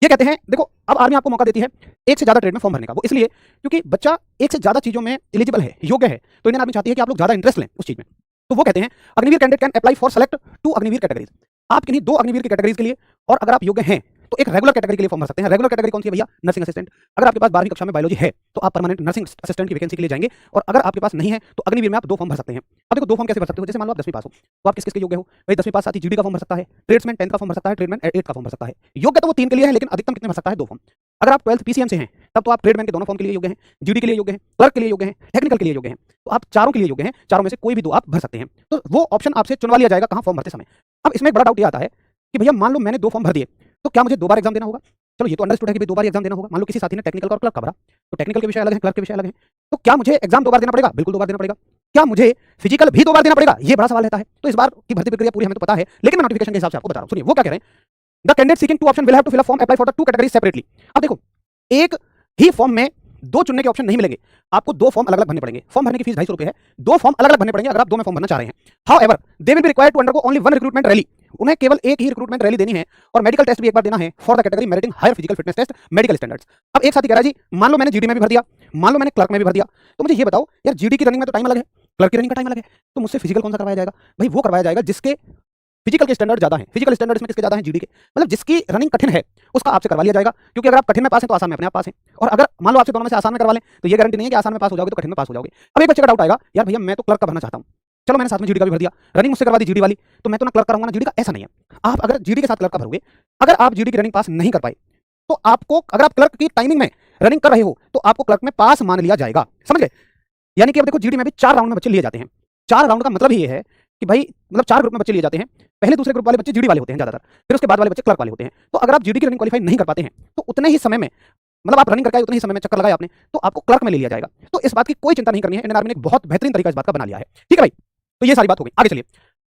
ये कहते हैं देखो अब आर्मी आपको मौका देती है एक से ज्यादा ट्रेड में फॉर्म भरने का। वो इसलिए क्योंकि बच्चा एक से ज्यादा चीजों में एलिजिबल है, योग्य है, तो इंडियन आर्मी चाहती है कि आप लोग ज्यादा इंटरेस्ट लें उस चीज में। तो वो कहते हैं Agniveer candidate can apply for select 2 Agniveer categories. आप किन्हीं 2 अग्निवीर की कैटेगरीज के लिए, और अगर आप योग्य हैं तो एक रेगुलर कैटेगरी के लिए फॉर्म भर सकते हैं। रेगुलर कैटेगरी कौन सी है भैया? Nursing assistant. अगर आपके पास 12वीं कक्षा में बायोलॉजी है तो आप परमानेंट नर्सिंग असिस्टेंट की वैकेंसी के लिए जाएंगे, और अगर आपके पास नहीं है तो अग्निवीर में आप 2 फॉर्म भर सकते हैं। अब देखो 2 फॉर्म कैसे भर सकते हो? जैसे मान लो आप 10वीं पास हो तो आप किस किस के योग्य हो भाई? 10वीं पास साथी जीडी का फॉर्म भर सकता है, ट्रेड्समैन 10th का फॉर्म भर सकता है, ट्रेडमैन 8th का फॉर्म भर सकता है। योग्य तो वो 3 के लिए है, लेकिन अधिकतम कितने भर सकता है? 2 फॉर्म। अगर आप 12th पीसीएम से हैं तब तो आप ट्रेडमैन के दोनों फॉर्म के लिए योग्य हैं, जीडी के लिए योग्य हैं, क्लर्क के लिए योग्य हैं, टेक्निकल के लिए योग्य हैं। तो आप चारों के लिए योग्य हैं, चारों में से कोई भी 2 आप भर सकते हैं। तो वो ऑप्शन आपसे चुनवा लिया जाएगा कहां? फॉर्म भरते समय। अब इसमें एक बड़ा डाउट ये आता है कि भैया मान लो मैंने 2 फॉर्म भर दिए तो क्या मुझे 2 बार एग्जाम देना होगा? चलो ये तो अंडरस्टूड है कि 2 बार एग्जाम देना होगा। मान लो किसी साथी ने टेक्निकल का और क्लर्क का भरा, तो टेक्निकल के विषय अलग हैं, क्लर्क के विषय अलग हैं, तो क्या मुझे एग्जाम 2 बार देना पड़ेगा? बिल्कुल 2 बार देना पड़ेगा। क्या मुझे फिजिकल भी 2 बार देना पड़ेगा? ये बड़ा सवाल रहता है। तो इस बार की भर्ती प्रक्रिया पूरी हमें तो पता है, लेकिन मैं नोटिफिकेशन के हिसाब से आपको बता रहा हूं। सुनिए वो क्या कह रहे हैं, the candidate seeking 2 option will have to fill a form apply for the 2 categories separately. अब देखो एक ही फॉर्म में 2 चुनने के ऑप्शन नहीं मिलेंगे, आपको 2 फॉर्म अलग अलग भरने पड़ेंगे। फॉर्म भरने की फीस 250 रुपए है, 2 फॉर्म अलग अलग भरने पड़ेंगे अगर आप 2 में फॉर्म भरना चाह रहे हैं। However they will be required to undergo only 1 recruitment rally. उन्हें केवल एक ही रिक्रूटमेंट रैली देनी है, और मेडिकल टेस्ट भी एक बार देना है for the category meriting higher physical fitness test medical standards. अब एक साथी कह रहा है जी मान लो मैंने जीडी में भी भर दिया, मान लो मैंने क्लर्क में भी भर दिया, तो मुझे ये बताओ यार जीडी की रनिंग में तो टाइम अलग है, क्लर्क की रनिंग का टाइम अलग है, तो मुझसे फिजिकल कौन सा करवाया जाएगा? भाई वो करवाया जाएगा जिसके फिजिकल के स्टैंडर्ड ज्यादा है। फिजिकल स्टैंडर्ड्स में किसके ज्यादा है? जीडी के। मतलब जिसकी रनिंग कठिन है उसका आपसे करवा लिया जाएगा, क्योंकि अगर आप कठिन में पास हैं तो आसान में अपने आप पास हैं, और अगर मान लो आपसे दोनों में से आसान में करवा लें तो ये गारंटी नहीं है कि आसान में पास हो जाओगे तो कठिन में पास हो जाओगे। अब एक बच्चे का डाउट आएगा यार भैया मैं तो क्लर्क का भरना चाहता हूं, चलो मैंने साथ में जीडी का भी भर दिया, रनिंग मुझसे करवा दी जीडी वाली, तो मैं तो ना क्लर्क कराऊंगा ना जीडी का। ऐसा नहीं है। आप अगर जीडी के साथ क्लर्क का भरोगे, अगर आप जीडी की रनिंग पास नहीं कर पाए तो आपको, अगर आप क्लर्क की टाइमिंग में रनिंग कर रहे हो तो आपको क्लर्क में पास मान लिया जाएगा। समझ गए? यानी कि अब देखो जीडी में भी 4 राउंड में बच्चे लिए जाते हैं। 4 राउंड का मतलब ये है कि भाई मतलब 4 ग्रुप में बच्चे लिए जाते हैं। पहले दूसरे ग्रुप वाले बच्चे जीडी वाले होते हैं ज्यादातर, फिर उसके बाद वाले बच्चे क्लर्क वाले होते हैं। तो अगर आप जीडी की रनिंग क्वालीफाई नहीं कर पाते हैं तो उतने ही समय में, मतलब आप रनिंग करके आए उतने ही समय में चक्कर लगाया आपने, तो आपको क्लर्क में ले लिया जाएगा। तो इस बात की कोई चिंता नहीं करनी है, इंडियन आर्मी ने एक बहुत बेहतरीन तरीका इस बात का बना लिया है। ठीक है भाई, तो ये सारी बात हो गई। आगे चलिए,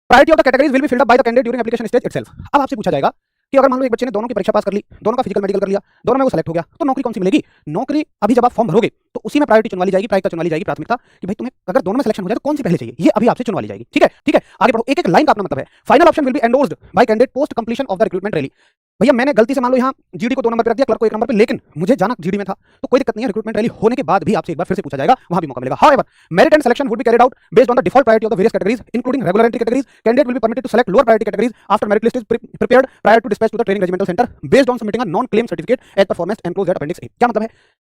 priority of the categories will be filled up by the candidate during application stage itself. अब आपसे पूछा जाएगा कि अगर मान लो एक बच्चे ने दोनों की परीक्षा पास कर ली, दोनों का फिजिकल मेडिकल कर लिया, दोनों में वो सेलेक्ट हो गया, तो नौकरी कौन सी मिलेगी? नौकरी अभी जब आप फॉर्म भरोगे तो उसी में प्रायोरिटी चुनवा ली जाएगी, प्रायोरिटी चुनवा ली जाएगी, प्राथमिकता कि भाई तुम्हें अगर दोनों में सिलेक्शन हो जाए तो कौन सी पहले चाहिए, ये अभी आपसे चुनवा ली जाएगी। ठीक है ठीक है, आगे बढ़ो। एक एक लाइन का अपना मतलब है। Final option will be endorsed bye candidate post completion of the recruitment rally. भैया मैंने गलती से मान लो यहाँ जीडी को 2 नंबर पर रख दिया, क्लर्क को 1 नंबर पर, लेकिन मुझे जाना जीडी में था, तो कोई दिक्कत नहीं है। रिक्रूटमेंट रैली होने के बाद भी आपसे एक बार फिर से पूछा जाएगा, वहां भी मौका मिलेगा। However merit and selection would be carried out based on the default priority of the various categories including regular entry categories. Candidate will be permitted to select lower priority categories after merit list is prepared prior to dispatch to the training regimental center based on submitting a non claim certificate as performance enclosed at appendix A. क्या मतलब है?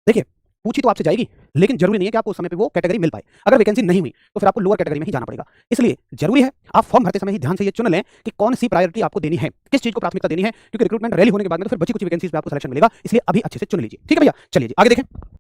देखिए पूछी तो आपसे जाएगी, लेकिन जरूरी नहीं है कि आपको उस समय पे वो कैटेगरी मिल पाए। अगर वैकेंसी नहीं हुई तो फिर आपको लोअर कैटेगरी में ही जाना पड़ेगा। इसलिए जरूरी है आप फॉर्म भरते समय ही ध्यान से ये चुन लें कि कौन सी प्रायोरिटी आपको देनी है, किस चीज को प्राथमिकता देनी है, क्योंकि रिक्रूटमेंट रैली होने के बाद में तो फिर बची कुछ वैकेंसीज पे आपको सिलेक्शन मिलेगा। इसलिए अभी अच्छे से चुन लीजिए। ठीक है भैया, चलिए आगे देखें।